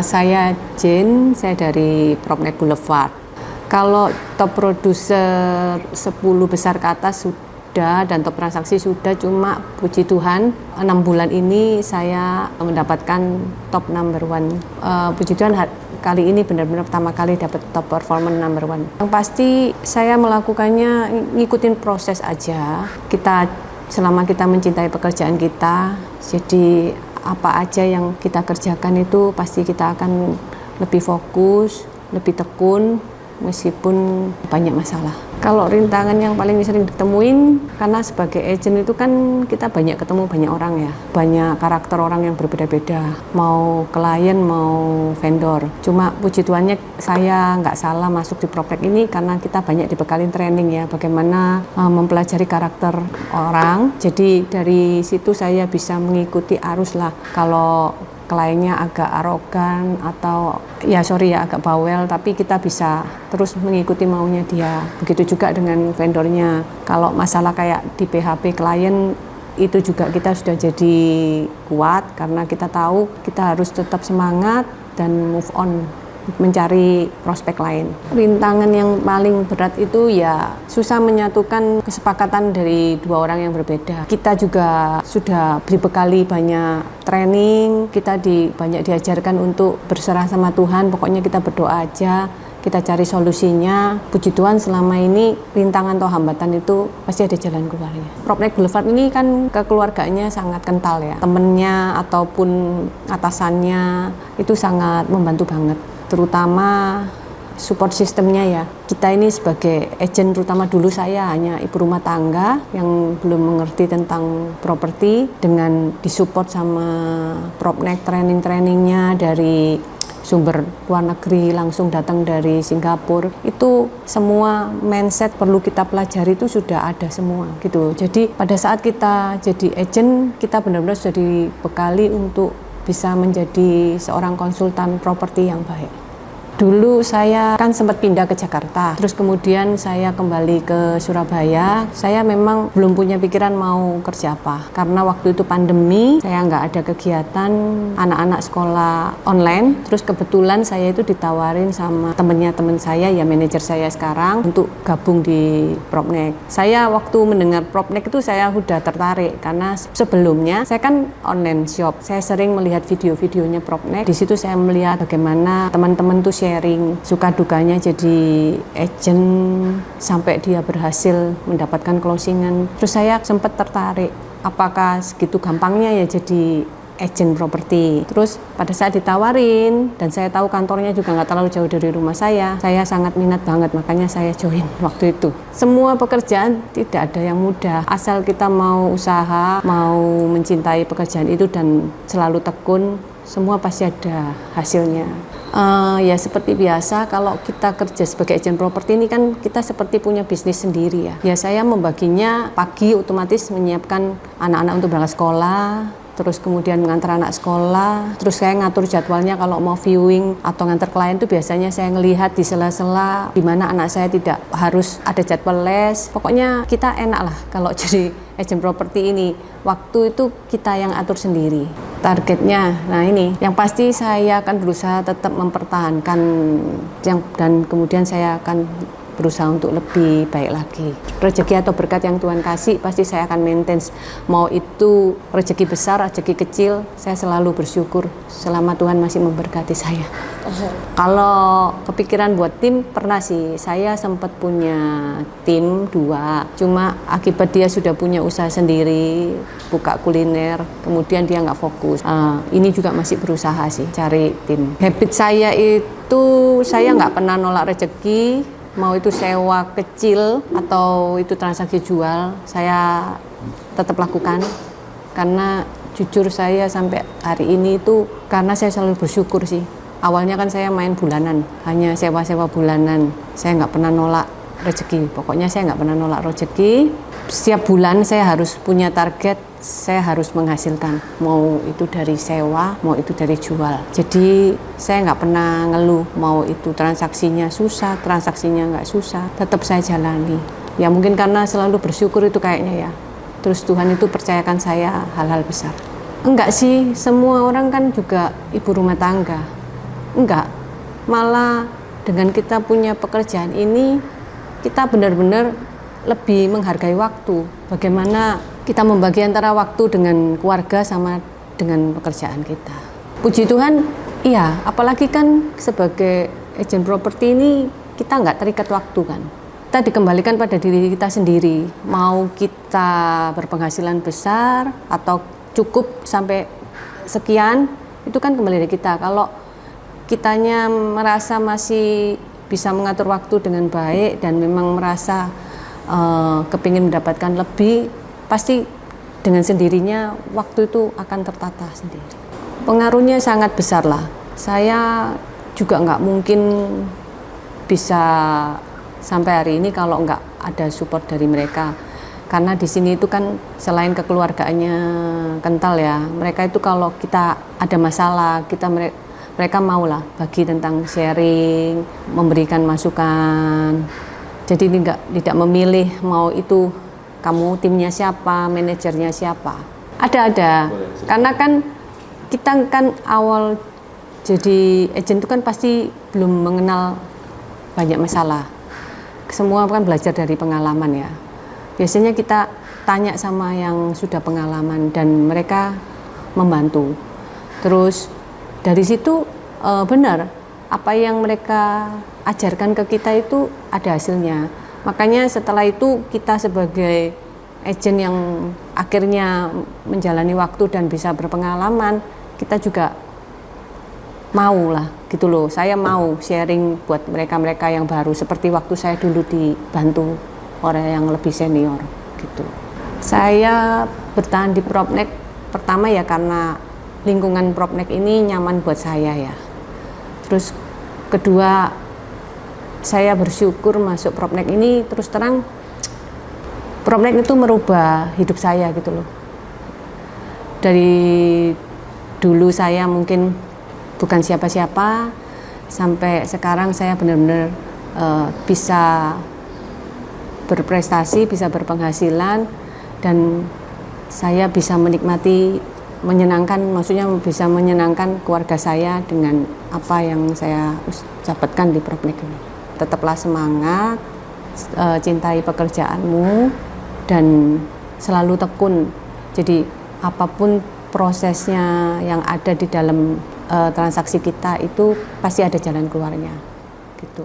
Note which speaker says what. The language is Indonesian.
Speaker 1: Saya Jane, saya dari Propnet Boulevard. Kalau top produser 10 besar ke atas sudah dan top transaksi sudah, cuma puji Tuhan 6 bulan ini saya mendapatkan top number one. Puji Tuhan kali ini benar-benar pertama kali dapat top performer number one. Yang pasti saya melakukannya ngikutin proses aja. Selama kita mencintai pekerjaan kita, jadi apa aja yang kita kerjakan itu pasti kita akan lebih fokus, lebih tekun meskipun banyak masalah. Kalau rintangan yang paling sering ditemuin, karena sebagai agent itu kan kita banyak ketemu banyak orang ya, banyak karakter orang yang berbeda-beda, mau klien mau vendor. Cuma puji Tuhannya saya nggak salah masuk di Propnet ini karena kita banyak dibekalin training ya, bagaimana mempelajari karakter orang. Jadi dari situ saya bisa mengikuti arus lah. Kalau kliennya agak arogan atau agak bawel, tapi kita bisa terus mengikuti maunya dia. Begitu juga dengan vendornya. Kalau masalah kayak di PHP klien itu juga kita sudah jadi kuat karena kita tahu kita harus tetap semangat dan move on mencari prospek lain. Rintangan yang paling berat itu ya susah menyatukan kesepakatan dari dua orang yang berbeda. Kita juga sudah dibekali banyak training, kita banyak diajarkan untuk berserah sama Tuhan, pokoknya kita berdoa aja, kita cari solusinya. Puji Tuhan selama ini rintangan atau hambatan itu pasti ada jalan keluarnya. Propnet Boulevard ini kan kekeluargaannya sangat kental ya, temennya ataupun atasannya itu sangat membantu banget. Terutama support sistemnya ya. Kita ini sebagai agent, terutama dulu saya hanya ibu rumah tangga yang belum mengerti tentang properti, dengan disupport sama Propnet training-trainingnya dari sumber luar negeri, langsung datang dari Singapura. Itu semua mindset perlu kita pelajari itu sudah ada semua gitu. Jadi pada saat kita jadi agent, kita benar-benar sudah dibekali untuk bisa menjadi seorang konsultan properti yang baik. Dulu saya kan sempat pindah ke Jakarta, terus kemudian saya kembali ke Surabaya. Saya memang belum punya pikiran mau kerja apa, karena waktu itu pandemi, saya nggak ada kegiatan, anak-anak sekolah online. Terus kebetulan saya itu ditawarin sama temen saya, ya manajer saya sekarang, untuk gabung di Propnet. Saya waktu mendengar Propnet itu saya udah tertarik, karena sebelumnya saya kan online shop. Saya sering melihat video-videonya Propnet. Di situ saya melihat bagaimana teman-teman tuh sharing suka dukanya jadi agent sampai dia berhasil mendapatkan closingan. Terus saya sempat tertarik, apakah segitu gampangnya ya jadi agent properti. Terus pada saat ditawarin dan saya tahu kantornya juga nggak terlalu jauh dari rumah saya sangat minat banget, makanya saya join waktu itu. Semua pekerjaan tidak ada yang mudah, asal kita mau usaha, mau mencintai pekerjaan itu dan selalu tekun, semua pasti ada hasilnya. Ya seperti biasa, kalau kita kerja sebagai agent properti ini kan kita seperti punya bisnis sendiri ya. Ya saya membaginya pagi otomatis menyiapkan anak-anak untuk berangkat sekolah, terus kemudian mengantar anak sekolah, terus saya ngatur jadwalnya kalau mau viewing atau ngantar klien itu biasanya saya ngelihat di sela-sela di mana anak saya tidak harus ada jadwal les. Pokoknya kita enak lah kalau jadi agent properti ini. Waktu itu kita yang atur sendiri. Targetnya, nah ini yang pasti saya akan berusaha tetap mempertahankan dan kemudian saya akan berusaha untuk lebih baik lagi. Rezeki atau berkat yang Tuhan kasih pasti saya akan maintain. Mau itu rezeki besar, rezeki kecil, saya selalu bersyukur selama Tuhan masih memberkati saya. Kalau kepikiran buat tim, pernah sih. Saya sempat punya tim 2, cuma akibat dia sudah punya usaha sendiri, buka kuliner, kemudian dia nggak fokus. Ini juga masih berusaha sih cari tim. Habit saya itu saya nggak pernah nolak rezeki. Mau itu sewa kecil atau itu transaksi jual, saya tetap lakukan. Karena jujur saya sampai hari ini itu karena saya selalu bersyukur sih. Awalnya kan saya main bulanan, hanya sewa-sewa bulanan. Saya nggak pernah nolak rezeki. Pokoknya saya nggak pernah nolak rezeki. Setiap bulan saya harus punya target, saya harus menghasilkan. Mau itu dari sewa, mau itu dari jual. Jadi saya nggak pernah ngeluh, mau itu transaksinya susah, transaksinya nggak susah. Tetap saya jalani. Ya mungkin karena selalu bersyukur itu kayaknya ya. Terus Tuhan itu percayakan saya hal-hal besar. Enggak sih, semua orang kan juga ibu rumah tangga. Enggak, malah dengan kita punya pekerjaan ini, kita benar-benar lebih menghargai waktu. Bagaimana kita membagi antara waktu dengan keluarga sama dengan pekerjaan kita. Puji Tuhan, iya, apalagi kan sebagai agen properti ini kita nggak terikat waktu kan. Kita dikembalikan pada diri kita sendiri. Mau kita berpenghasilan besar atau cukup sampai sekian, itu kan kembali dari kita. Kalau kitanya merasa masih bisa mengatur waktu dengan baik dan memang merasa kepingin mendapatkan lebih, pasti dengan sendirinya waktu itu akan tertata sendiri. Pengaruhnya sangat besar lah. Saya juga nggak mungkin bisa sampai hari ini kalau nggak ada support dari mereka. Karena di sini itu kan selain kekeluargaannya kental ya, mereka itu kalau kita ada masalah, mereka maulah bagi tentang sharing, memberikan masukan. Jadi tidak memilih mau itu kamu timnya siapa, manajernya siapa. Ada. Karena kan kita kan awal jadi agen itu kan pasti belum mengenal banyak masalah. Semua kan belajar dari pengalaman ya. Biasanya kita tanya sama yang sudah pengalaman dan mereka membantu. Terus dari situ benar apa yang mereka ajarkan ke kita itu ada hasilnya. Makanya setelah itu kita sebagai agen yang akhirnya menjalani waktu dan bisa berpengalaman, kita juga mau lah gitu loh. Saya mau sharing buat mereka-mereka yang baru seperti waktu saya dulu dibantu orang yang lebih senior gitu. Saya bertahan di Propnek pertama ya karena lingkungan Propnek ini nyaman buat saya ya. Terus kedua, saya bersyukur masuk Propnek ini, terus terang Propnek itu merubah hidup saya gitu loh. Dari dulu saya mungkin bukan siapa-siapa, sampai sekarang saya benar-benar bisa berprestasi, bisa berpenghasilan, dan saya bisa menikmati, maksudnya bisa menyenangkan keluarga saya dengan apa yang saya dapatkan di Propnek ini. Tetaplah semangat, cintai pekerjaanmu, dan selalu tekun. Jadi apapun prosesnya yang ada di dalam transaksi kita itu pasti ada jalan keluarnya gitu.